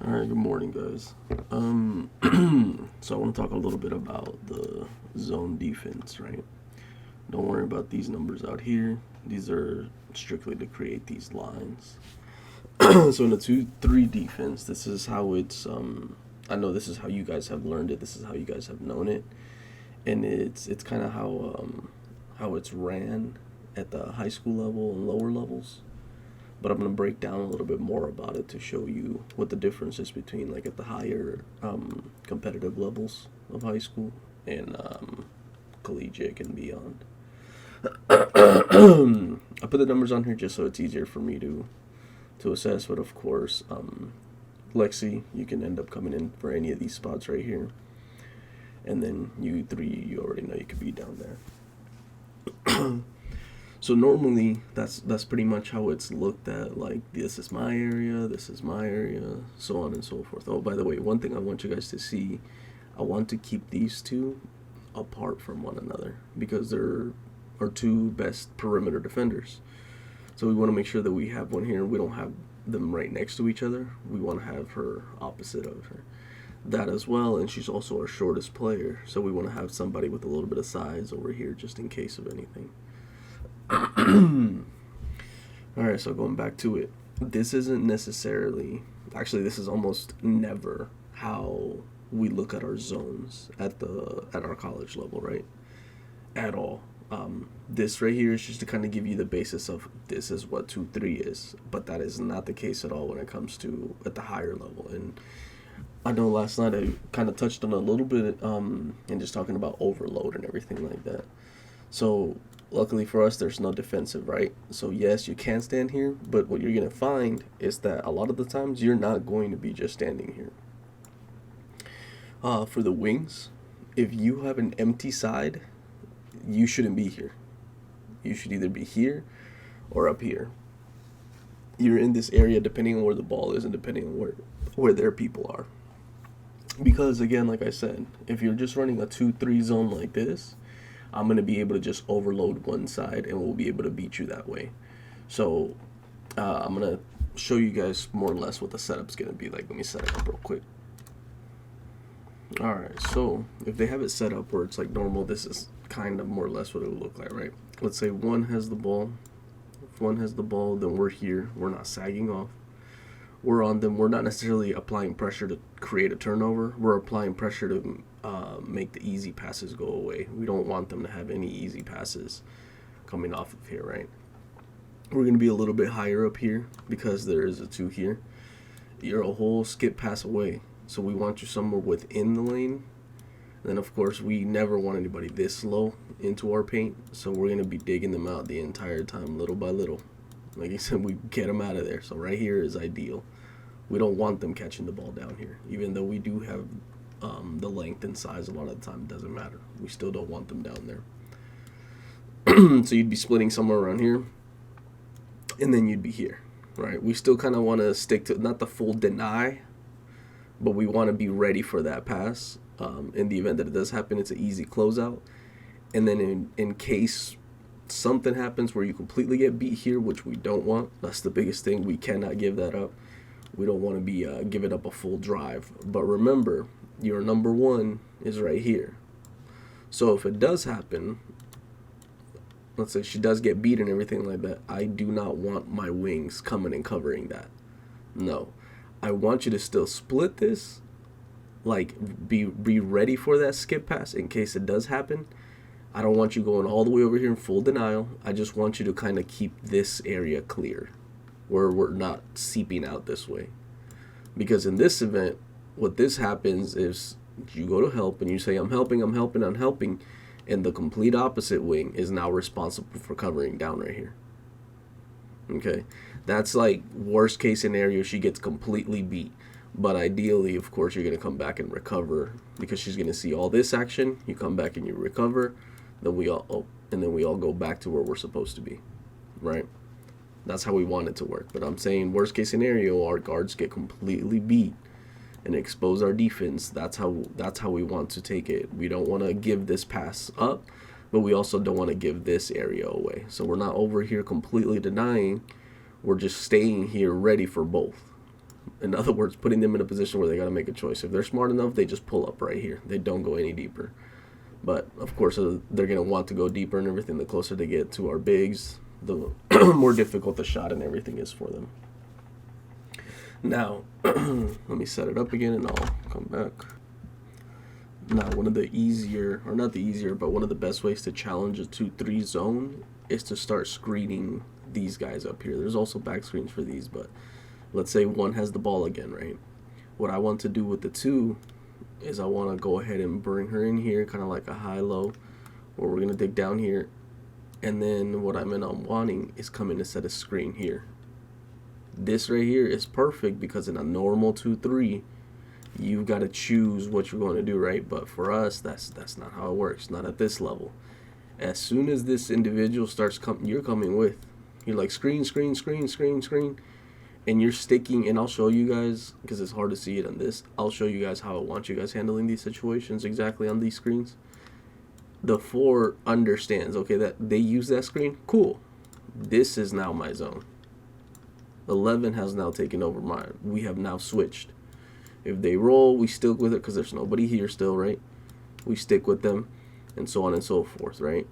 All right, good morning, guys. So I want to talk a little bit about the zone defense, right? Don't worry about these numbers out here. These are strictly to create these lines. So in the 2-3 defense, this is how it's. I know this is how you guys have learned it. This is how you guys have known it, and it's kind of how it's ran at the high school level and lower levels. But I'm gonna break down a little bit more about it to show you what the difference is between like at the higher competitive levels of high school and collegiate and beyond. I put the numbers on here just so it's easier for me to assess. But of course, Lexi, you can end up coming in for any of these spots right here, and then you three, you already know you could be down there. So normally that's pretty much how it's looked at. Like, this is my area, this is my area, so on and so forth. Oh, by the way, one thing I want you guys to see, I want to keep these two apart from one another because they're our two best perimeter defenders. So we want to make sure that we have one here. We don't have them right next to each other. We want to have her opposite of her. That as well, and she's also our shortest player. So we want to have somebody with a little bit of size over here just in case of anything. Alright, so going back to it, this isn't necessarily, actually this is almost never how we look at our zones at our college level, right? At all. This right here is just to kind of give you the basis of this is what 2-3 is, but that is not the case at all when it comes to at the higher level. And I know last night I kind of touched on a little bit and just talking about overload and everything like that. So luckily for us, there's no defensive, right? So yes, you can stand here, but what you're going to find is that a lot of the times you're not going to be just standing here. For the wings, if you have an empty side, you shouldn't be here. You should either be here or up here. You're in this area depending on where the ball is and depending on where their people are. Because again, like I said, if you're just running a 2-3 zone like this, I'm going to be able to just overload one side and we'll be able to beat you that way. So I'm going to show you guys more or less what the setup's going to be like. Let me set it up real quick. Alright, so if they have it set up where it's like normal, this is kind of more or less what it would look like, right? Let's say one has the ball. If one has the ball, then we're here. We're not sagging off. We're on them. We're not necessarily applying pressure to create a turnover. We're applying pressure to make the easy passes go away. We don't want them to have any easy passes coming off of here, right? We're going to be a little bit higher up here because there is a 2 here. You're a whole skip pass away. So we want you somewhere within the lane. Then, of course, we never want anybody this low into our paint. So we're going to be digging them out the entire time, little by little. Like I said, we get them out of there. So right here is ideal. We don't want them catching the ball down here. Even though we do have the length and size, a lot of the time it doesn't matter. We still don't want them down there. So you'd be splitting somewhere around here. And then you'd be here, right? We still kind of want to stick to, not the full deny, but we want to be ready for that pass. In the event that it does happen, it's an easy closeout. And then in case something happens where you completely get beat here, which we don't want, that's the biggest thing. We cannot give that up. We don't want to be giving up a full drive. But remember, your number one is right here. So if it does happen, let's say she does get beat and everything like that, I do not want my wings coming and covering that. No. I want you to still split this, like be ready for that skip pass in case it does happen. I don't want you going all the way over here in full denial. I just want you to kind of keep this area clear where we're not seeping out this way. Because in this event, what this happens is you go to help and you say, I'm helping, and the complete opposite wing is now responsible for covering down right here. Okay? That's like worst case scenario, she gets completely beat. But ideally, of course, you're going to come back and recover because she's going to see all this action. You come back and you recover. Then we all go back to where we're supposed to be, right? That's how we want it to work. But I'm saying worst case scenario, our guards get completely beat and expose our defense. That's how we want to take it. We don't want to give this pass up, but we also don't want to give this area away. So we're not over here completely denying. We're just staying here ready for both. In other words, putting them in a position where they got to make a choice. If they're smart enough, they just pull up right here. They don't go any deeper. But of course, they're going to want to go deeper and everything. The closer they get to our bigs, the more difficult the shot and everything is for them. Now, let me set it up again and I'll come back. Now, one of the easier, or not the easier, but one of the best ways to challenge a 2-3 zone is to start screening these guys up here. There's also back screens for these, but let's say one has the ball again, right? What I want to do with the 2 is I want to go ahead and bring her in here, kind of like a high-low, where we're going to dig down here. And then what I'm wanting is come in and set a screen here. This right here is perfect because in a normal 2-3, you've got to choose what you're going to do, right? But for us, that's not how it works, not at this level. As soon as this individual starts you're coming with, you're like screen, screen, screen, screen, screen, and you're sticking, and I'll show you guys, because it's hard to see it on this, I'll show you guys how I want you guys handling these situations exactly on these screens. The 4 understands, okay, that they use that screen, cool. This is now my zone. 11 has now taken over mine. We have now switched. If they roll, we stick with it because there's nobody here still, right? We stick with them, and so on and so forth, right?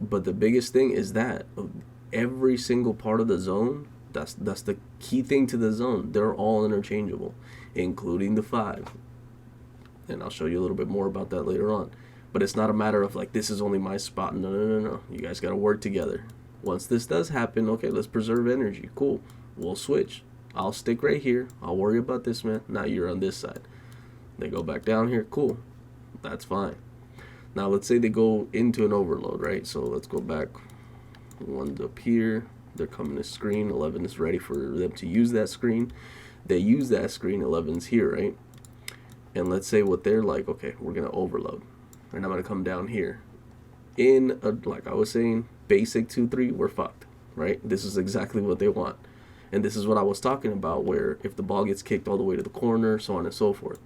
But the biggest thing is that every single part of the zone, that's the key thing to the zone. They're all interchangeable, including the 5. And I'll show you a little bit more about that later on. But it's not a matter of like, this is only my spot. No, no, no, no. You guys got to work together. Once this does happen, okay, let's preserve energy. Cool. We'll switch. I'll stick right here. I'll worry about this man. Now you're on this side. They go back down here. Cool. That's fine. Now let's say they go into an overload, right? So let's go back. One's up here. They're coming to screen. 11 is ready for them to use that screen. They use that screen. 11's here, right? And let's say what they're like, okay, we're going to overload. And I'm going to come down here. Like I was saying, basic 2-3, we're fucked, right? This is exactly what they want. And this is what I was talking about, where if the ball gets kicked all the way to the corner, so on and so forth.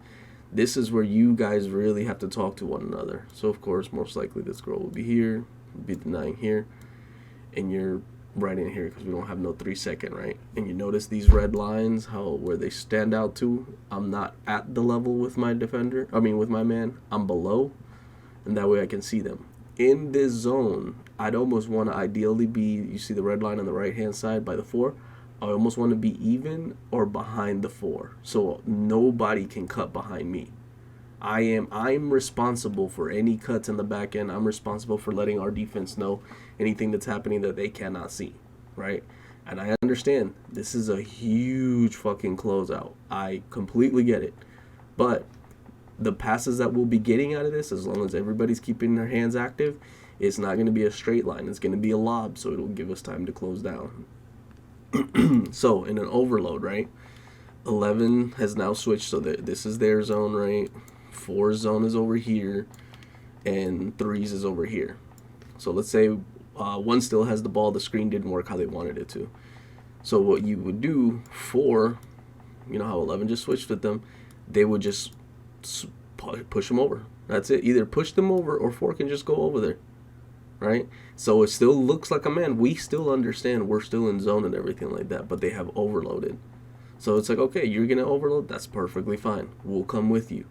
This is where you guys really have to talk to one another. So, of course, most likely this girl will be here, be denying here, and you're right in here because we don't have no 3-second, right? And you notice these red lines, where they stand out to. I'm not at the level with my with my man. I'm below, and that way I can see them. In this zone, I'd almost want to ideally be, you see the red line on the right-hand side by the 4? I almost want to be even or behind the 4, so nobody can cut behind me. I'm responsible for any cuts in the back end. I'm responsible for letting our defense know anything that's happening that they cannot see, right? And I understand this is a huge fucking closeout. I completely get it. But the passes that we'll be getting out of this, as long as everybody's keeping their hands active, it's not going to be a straight line. It's going to be a lob, so it'll give us time to close down. So in an overload, right, 11 has now switched, so that this is their zone, right? 4's zone is over here, and 3's is over here. So let's say 1 still has the ball. The screen didn't work how they wanted it to. So what you would do, 4, you know how 11 just switched with them, they would just push them over. That's it. Either push them over or 4 can just go over there. Right? So it still looks like a man. We still understand we're still in zone and everything like that, but they have overloaded. So it's like, okay, you're going to overload? That's perfectly fine. We'll come with you.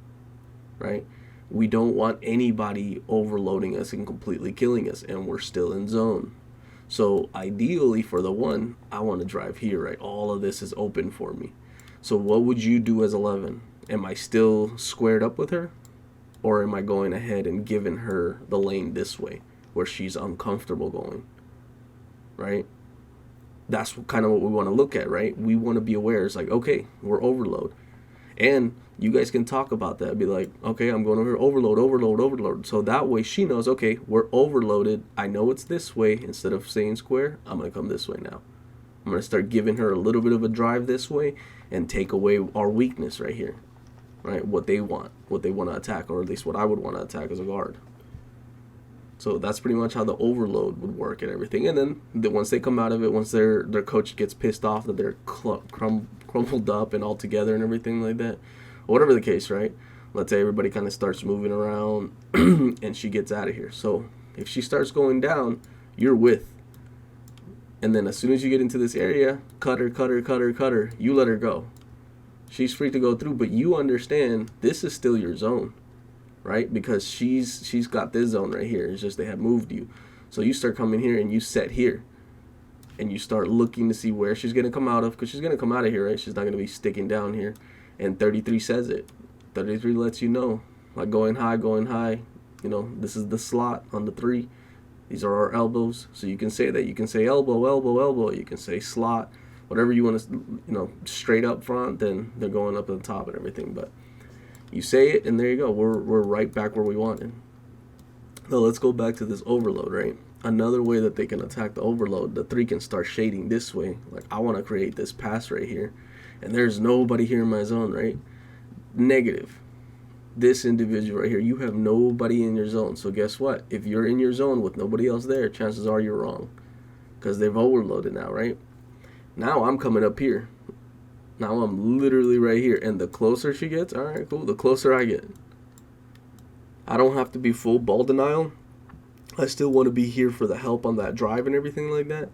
Right? We don't want anybody overloading us and completely killing us, and we're still in zone. So ideally for the 1, I want to drive here, right? All of this is open for me. So what would you do as 11? Am I still squared up with her? Or am I going ahead and giving her the lane this way, where she's uncomfortable going, right? That's kind of what we want to look at, right? We want to be aware. It's like, okay, we're overload. And you guys can talk about that. Be like, okay, I'm going over here, overload, overload, overload. So that way she knows, okay, we're overloaded. I know it's this way. Instead of saying square, I'm going to come this way now. I'm going to start giving her a little bit of a drive this way and take away our weakness right here, right? What they want to attack, or at least what I would want to attack as a guard. So that's pretty much how the overload would work and everything. And then once they come out of it, once their coach gets pissed off that they're crumpled up and all together and everything like that, or whatever the case, right? Let's say everybody kind of starts moving around and she gets out of here. So if she starts going down, you're with. And then as soon as you get into this area, cut her. You let her go. She's free to go through, but you understand this is still your zone, right? Because she's got this zone right here. It's just they have moved you. So you start coming here and you set here. And you start looking to see where she's going to come out of, because she's going to come out of here, right? She's not going to be sticking down here. And 33 says it. 33 lets you know, like going high, you know, this is the slot on the 3. These are our elbows. So you can say that. You can say elbow, elbow, elbow. You can say slot, whatever you want to, you know, straight up front, then they're going up at the top and everything. But you say it, and there you go. We're right back where we wanted. Now let's go back to this overload, right? Another way that they can attack the overload, the 3 can start shading this way. Like, I want to create this pass right here, and there's nobody here in my zone, right? Negative. This individual right here, you have nobody in your zone. So guess what? If you're in your zone with nobody else there, chances are you're wrong, because they've overloaded now, right? Now I'm coming up here. Now I'm literally right here, and the closer she gets, all right, cool, the closer I get. I don't have to be full ball denial. I still want to be here for the help on that drive and everything like that.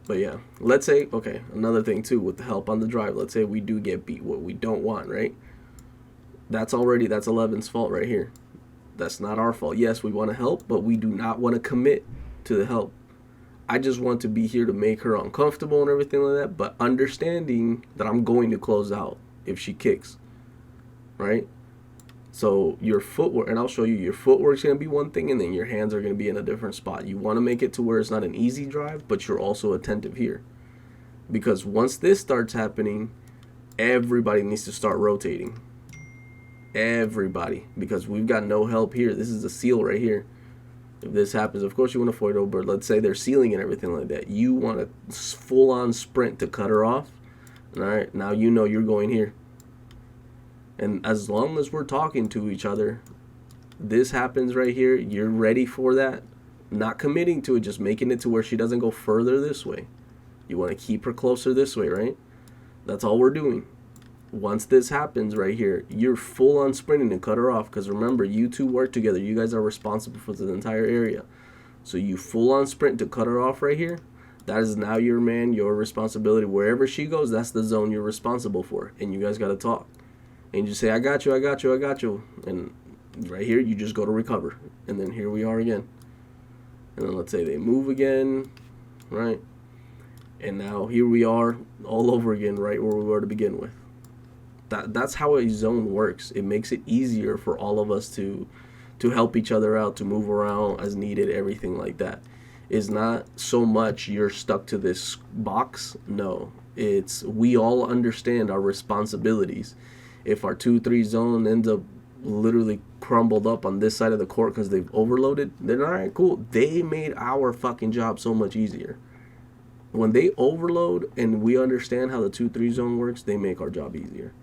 But yeah, let's say, okay, another thing too with the help on the drive. Let's say we do get beat, what we don't want, right? That's 11's fault right here. That's not our fault. Yes, we want to help, but we do not want to commit to the help. I just want to be here to make her uncomfortable and everything like that, but understanding that I'm going to close out if she kicks, right? So your footwork, and I'll show you, your footwork's going to be one thing, and then your hands are going to be in a different spot. You want to make it to where it's not an easy drive, but you're also attentive here. Because once this starts happening, everybody needs to start rotating. Everybody. Because we've got no help here. This is a seal right here. If this happens, of course you want to avoid over. Let's say they're sealing and everything like that. You want a full-on sprint to cut her off. All right, now you know you're going here. And as long as we're talking to each other, this happens right here, you're ready for that. Not committing to it, just making it to where she doesn't go further this way. You want to keep her closer this way, right? That's all we're doing. Once this happens right here, you're full on sprinting to cut her off. Because remember, you two work together. You guys are responsible for the entire area. So you full on sprint to cut her off right here. That is now your man, your responsibility. Wherever she goes, that's the zone you're responsible for. And you guys got to talk. And you say, I got you, I got you, I got you. And right here, you just go to recover. And then here we are again. And then let's say they move again, right? And now here we are all over again, right where we were to begin with. That's how a zone works. It makes it easier for all of us to help each other out, to move around as needed, everything like that. It's not so much you're stuck to this box. No, it's we all understand our responsibilities. If our 2-3 zone ends up literally crumbled up on this side of the court because they've overloaded, then all right, cool. They made our fucking job so much easier. When they overload and we understand how the 2-3 zone works, they make our job easier.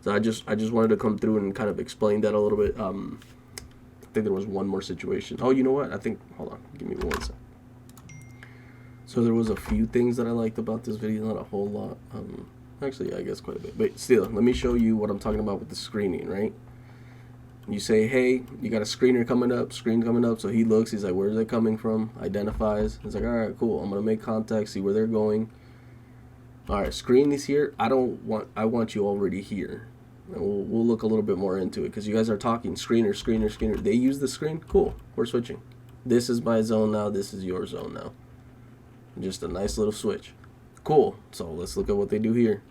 So I just wanted to come through and kind of explain that a little bit. I think there was one more situation. Oh, you know what? Hold on. Give me 1 second. So there was a few things that I liked about this video, not a whole lot. Actually, yeah, I guess quite a bit. But still, let me show you what I'm talking about with the screening, right? You say, hey, you got a screen coming up. So he looks, he's like, where's it coming from? Identifies. He's like, all right, cool. I'm going to make contact, see where they're going. All right, screen is here. I want you already here. And we'll look a little bit more into it because you guys are talking screener. They use the screen. Cool. We're switching. This is my zone now. This is your zone now. Just a nice little switch. Cool. So let's look at what they do here.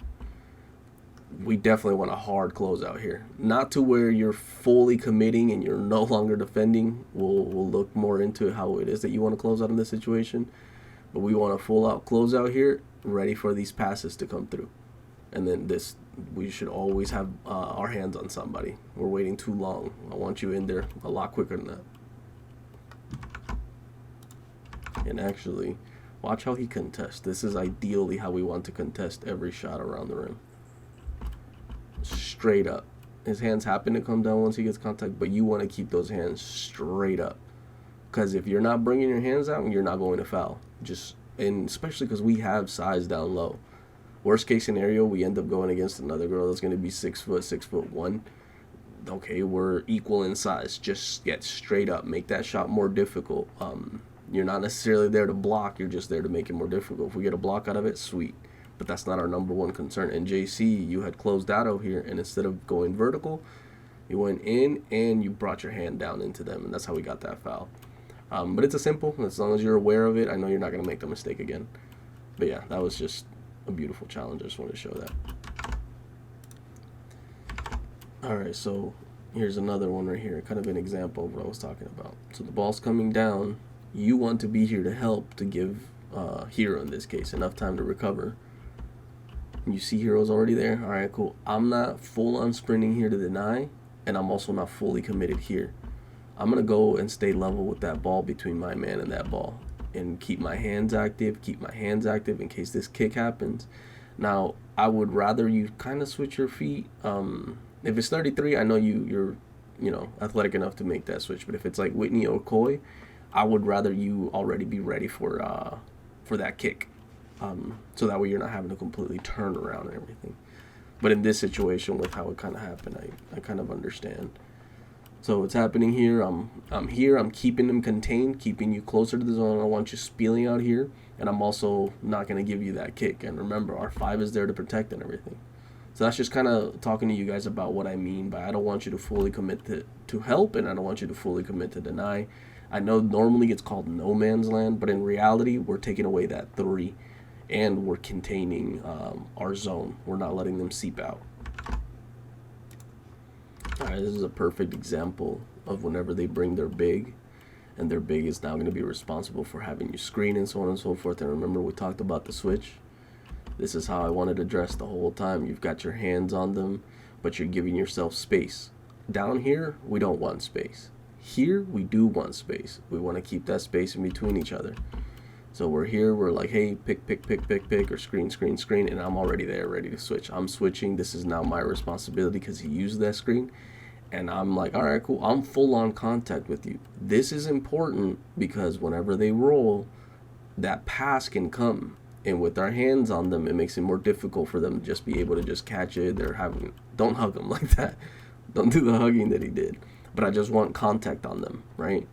We definitely want a hard closeout here. Not to where you're fully committing and you're no longer defending. We'll look more into how it is that you want to close out in this situation. But we want a full out closeout here, ready for these passes to come through. And then this, we should always have our hands on somebody. We're waiting too long. I want you in there a lot quicker than that. And actually, watch how he contests. This is ideally how we want to contest every shot around the rim. Straight up. His hands happen to come down once he gets contact, but you want to keep those hands straight up. Because if you're not bringing your hands out, you're not going to foul. And especially because we have size down low. Worst case scenario, we end up going against another girl that's going to be 6 foot, 6'1". Okay, we're equal in size. Just get straight up. Make that shot more difficult. You're not necessarily there to block. You're just there to make it more difficult. If we get a block out of it, sweet. But that's not our number one concern. In JC, you had closed out over here, and instead of going vertical, you went in and you brought your hand down into them, and that's how we got that foul. But it's a simple, as long as you're aware of it, I know you're not going to make the mistake again. But yeah, that was just a beautiful challenge. I just wanted to show that. Alright, so here's another one right here, kind of an example of what I was talking about. So the ball's coming down, you want to be here to help, to give Hero, in this case, enough time to recover. You see Hero's already there. Alright, cool. I'm not full on sprinting here to deny, and I'm also not fully committed here. I'm going to go and stay level with that ball between my man and that ball, and keep my hands active in case this kick happens. Now, I would rather you kind of switch your feet. If it's 33, I know you're athletic enough to make that switch, but if it's like Whitney or Coy, I would rather you already be ready for that kick. So that way you're not having to completely turn around and everything. But in this situation, with how it kind of happened, I kind of understand. So what's happening here, I'm here, I'm keeping them contained, keeping you closer to the zone. I want you spilling out here, and I'm also not going to give you that kick. And remember, our 5 is there to protect and everything. So that's just kind of talking to you guys about what I mean by I don't want you to fully commit to help, and I don't want you to fully commit to deny. I know normally it's called no man's land, but in reality, we're taking away that 3. And we're containing our zone. We're not letting them seep out. Alright, this is a perfect example of whenever they bring their big, and their big is now going to be responsible for having you screen and so on and so forth. And remember, we talked about the switch. This is how I wanted to dress the whole time. You've got your hands on them, but you're giving yourself space. Down here, we don't want space. Here, we do want space. We want to keep that space in between each other. So we're here, we're like, hey, pick, or screen, and I'm already there, ready to switch. I'm switching. This is now my responsibility because he used that screen. And I'm like, all right, cool. I'm full on contact with you. This is important because whenever they roll, that pass can come. And with our hands on them, it makes it more difficult for them to just be able to just catch it. Don't hug them like that. Don't do the hugging that he did. But I just want contact on them, right?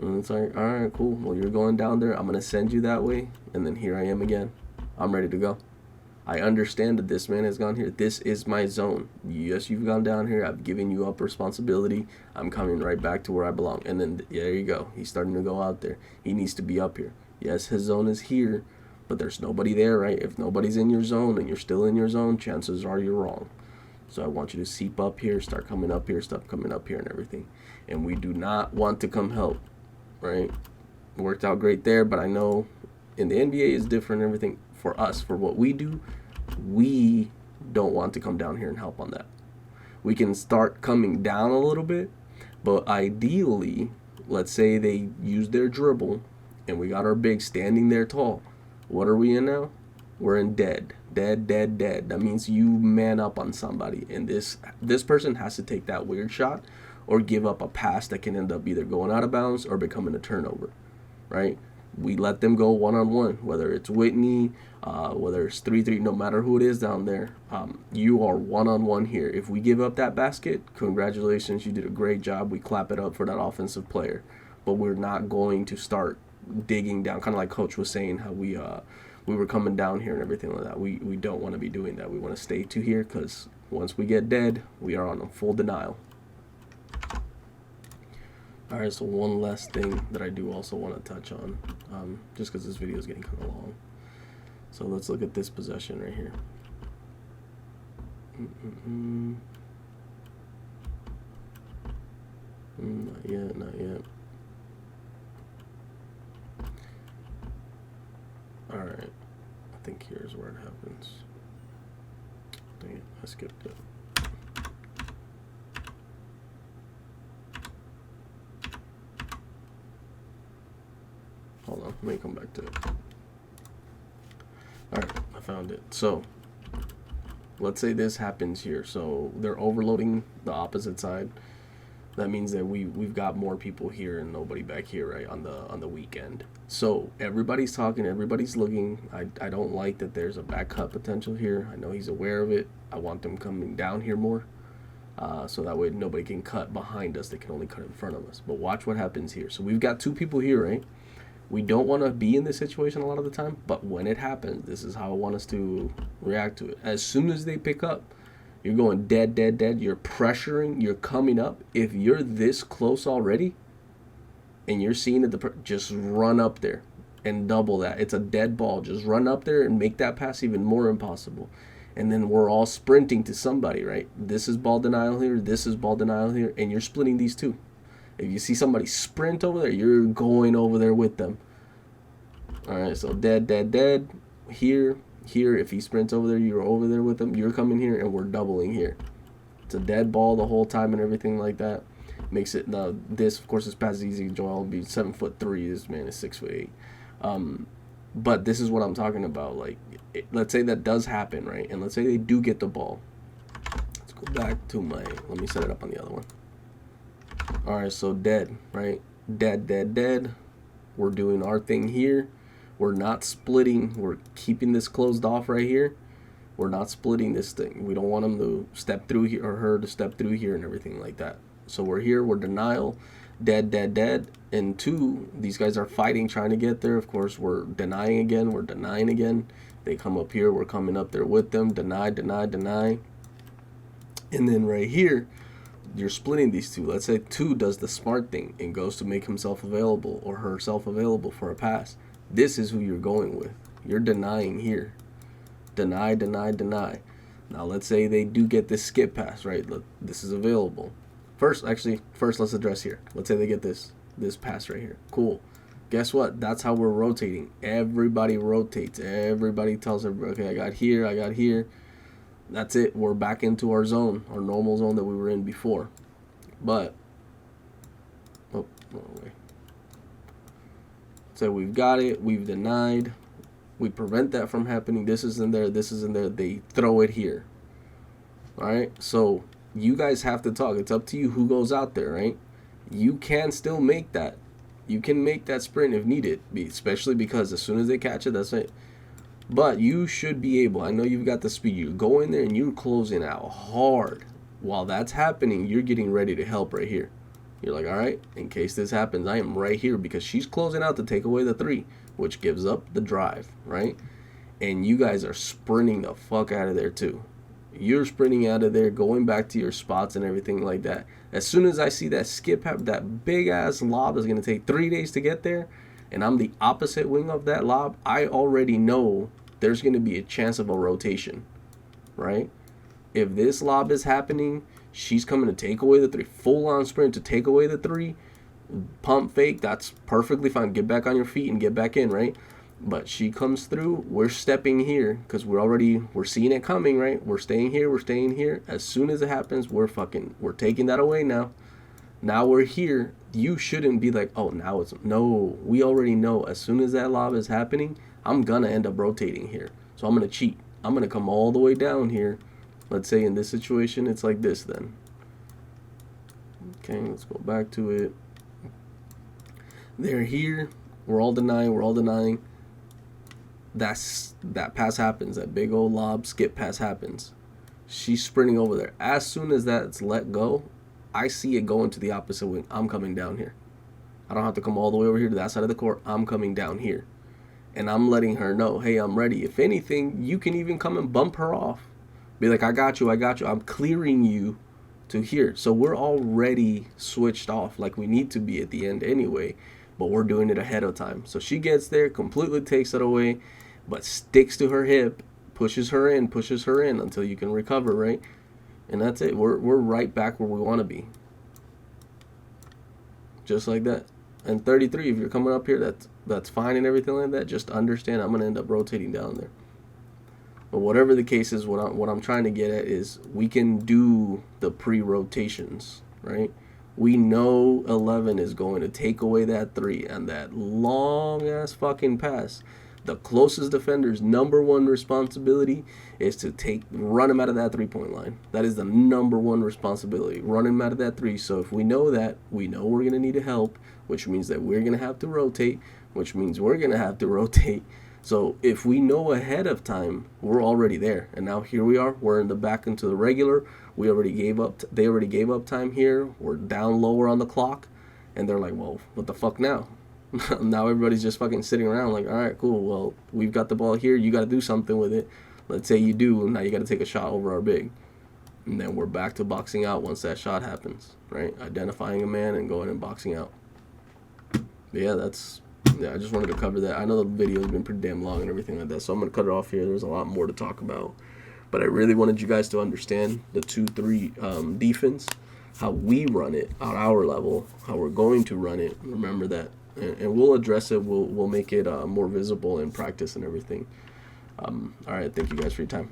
And it's like, all right, cool. Well, you're going down there. I'm going to send you that way. And then here I am again. I'm ready to go. I understand that this man has gone here. This is my zone. Yes, you've gone down here. I've given you up responsibility. I'm coming right back to where I belong. And then there you go. He's starting to go out there. He needs to be up here. Yes, his zone is here, but there's nobody there, right? If nobody's in your zone and you're still in your zone, chances are you're wrong. So I want you to seep up here, start coming up here, and everything. And we do not want to come help. Right, worked out great there, but I know in the NBA is different and everything. For us, for what we do, we don't want to come down here and help on that. We can start coming down a little bit, but ideally, let's say they use their dribble and we got our big standing there tall. What are we in now? We're in dead. That means you man up on somebody, and this person has to take that weird shot or give up a pass that can end up either going out of bounds or becoming a turnover, right? We let them go one-on-one, whether it's Whitney, whether it's 3-3, no matter who it is down there. You are one-on-one here. If we give up that basket, congratulations, you did a great job. We clap it up for that offensive player. But we're not going to start digging down, kind of like Coach was saying, how we were coming down here and everything like that. We don't want to be doing that. We want to stay to here because once we get dead, we are on a full denial. Alright, so one last thing that I do also want to touch on, just because this video is getting kind of long. So let's look at this possession right here. Not yet. Alright, I think here's where it happens. Dang it, I skipped it. Hold on, let me come back to it. Alright, I found it. So, let's say this happens here. So, they're overloading the opposite side. That means that we've got more people here and nobody back here, right, on the weekend. So, everybody's talking, everybody's looking. I don't like that there's a back cut potential here. I know he's aware of it. I want them coming down here more. So that way nobody can cut behind us. They can only cut in front of us. But watch what happens here. So, we've got 2 people here, right? We don't want to be in this situation a lot of the time, but when it happens, this is how I want us to react to it. As soon as they pick up, you're going dead, dead, dead. You're pressuring, you're coming up. If you're this close already and you're seeing it, just run up there and double that. It's a dead ball. Just run up there and make that pass even more impossible. And then we're all sprinting to somebody, right? This is ball denial here, this is ball denial here, and you're splitting these two. If you see somebody sprint over there, you're going over there with them. All right, so dead, dead, dead. Here. If he sprints over there, you're over there with him. You're coming here, and we're doubling here. It's a dead ball the whole time and everything like that. Makes it, now this, of course, this pass is easy. Joel will be 7'3". This man is 6'8". But this is what I'm talking about. Like, let's say that does happen, right? And let's say they do get the ball. Let's go back to let me set it up on the other one. All right, so dead, right? Dead, dead, dead. We're doing our thing here. We're not splitting. We're keeping this closed off right here. We're not splitting this thing. We don't want him to step through here or her to step through here and everything like that. So we're here. We're denial. Dead, dead, dead. And two, these guys are fighting, trying to get there. Of course, we're denying again. We're denying again. They come up here. We're coming up there with them. Deny, deny, deny. And then right here, you're splitting these two. Let's say two does the smart thing and goes to make himself available or herself available for a pass. This is who you're going with. You're denying here. Deny, deny, deny. Now let's say they do get this skip pass, right? Look, this is available. First let's address here. Let's say they get this pass right here. Cool. Guess what? That's how we're rotating. Everybody rotates. Everybody tells everybody, okay, I got here. That's it. We're back into our zone, our normal zone that we were in before. But, oh, wrong way. So we've got it. We've denied. We prevent that from happening. This is in there. This is in there. They throw it here. All right. So you guys have to talk. It's up to you who goes out there, right? You can still make that. You can make that sprint if needed, especially because as soon as they catch it, that's it. But you should be able, I know you've got the speed, you go in there and you're closing out hard. While that's happening, you're getting ready to help right here. You're like, all right, in case this happens, I am right here because she's closing out to take away the three, which gives up the drive, right? And you guys are sprinting the fuck out of there too. You're sprinting out of there, going back to your spots and everything like that. As soon as I see that skip happen, that big ass lob is going to take 3 days to get there, and I'm the opposite wing of that lob, I already know there's going to be a chance of a rotation, right? If this lob is happening, she's coming to take away the three, full on sprint to take away the three, pump fake, that's perfectly fine. Get back on your feet and get back in, right? But she comes through, we're stepping here because we're seeing it coming, right? We're staying here. As soon as it happens, we're taking that away now. Now we're here. You shouldn't be like, oh, now it's, no, we already know as soon as that lob is happening, I'm gonna end up rotating here. So I'm gonna cheat. I'm gonna come all the way down here. Let's say in this situation, it's like this then. Okay, let's go back to it. They're here. We're all denying. That pass happens. That big old lob skip pass happens. She's sprinting over there. As soon as that's let go, I see it going to the opposite wing. I'm coming down here. I don't have to come all the way over here to that side of the court. I'm coming down here. And I'm letting her know, hey, I'm ready. If anything, you can even come and bump her off. Be like, I got you. I'm clearing you to here. So we're already switched off like we need to be at the end anyway. But we're doing it ahead of time. So she gets there, completely takes it away, but sticks to her hip, pushes her in until you can recover, right? And that's it. We're right back where we want to be. Just like that. And 33, if you're coming up here, that's fine and everything like that. Just understand I'm going to end up rotating down there. But whatever the case is, what I'm trying to get at is we can do the pre-rotations, right? We know 11 is going to take away that 3 and that long-ass fucking pass. The closest defender's number one responsibility is to run him out of that 3-point line. That is the number one responsibility, run him out of that 3. So if we know that, we know we're going to need help, which means that we're going to have to rotate, So if we know ahead of time, we're already there. And now here we are. We're in the back into the regular. They already gave up time here. We're down lower on the clock. And they're like, well, what the fuck now? Now everybody's just fucking sitting around like, all right, cool. Well, we've got the ball here. You got to do something with it. Let's say you do. Now you got to take a shot over our big. And then we're back to boxing out once that shot happens, right? Identifying a man and going and boxing out. But yeah, I just wanted to cover that. I know the video has been pretty damn long and everything like that, so I'm going to cut it off here. There's a lot more to talk about. But I really wanted you guys to understand the 2-3 defense, how we run it at our level, how we're going to run it. Remember that. And we'll address it. We'll make it more visible in practice and everything. All right, thank you guys for your time.